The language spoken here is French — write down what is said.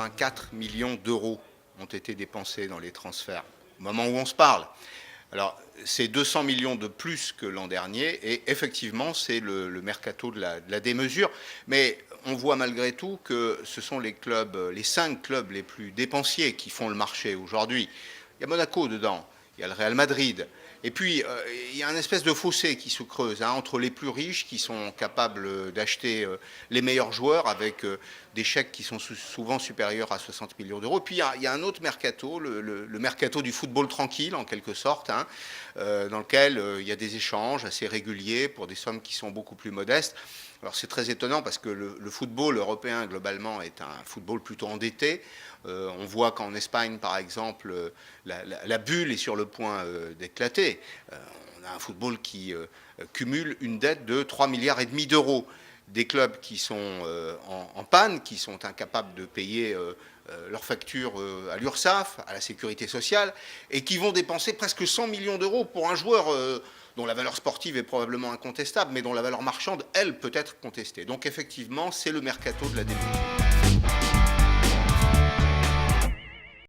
84 millions d'euros ont été dépensés dans les transferts au moment où on se parle. Alors, c'est 200 millions de plus que l'an dernier, et effectivement, c'est le mercato de la démesure. Mais on voit malgré tout que ce sont les clubs, les 5 clubs les plus dépensiers qui font le marché aujourd'hui. Il y a Monaco dedans, il y a le Real Madrid. Et puis, il y a une espèce de fossé qui se creuse entre les plus riches qui sont capables d'acheter les meilleurs joueurs avec des chèques qui sont souvent supérieurs à 60 millions d'euros. Puis, il y a un autre mercato, le mercato du football tranquille, en quelque sorte, dans lequel il y a des échanges assez réguliers pour des sommes qui sont beaucoup plus modestes. Alors c'est très étonnant parce que le football européen globalement est un football plutôt endetté. On voit qu'en Espagne par exemple la bulle est sur le point d'éclater. On a un football qui cumule une dette de 3,5 milliards d'euros. Des clubs qui sont en panne, qui sont incapables de payer leurs factures à l'URSSAF, à la sécurité sociale, et qui vont dépenser presque 100 millions d'euros pour un joueur dont la valeur sportive est probablement incontestable, mais dont la valeur marchande, elle, peut être contestée. Donc effectivement, c'est le mercato de la démesure.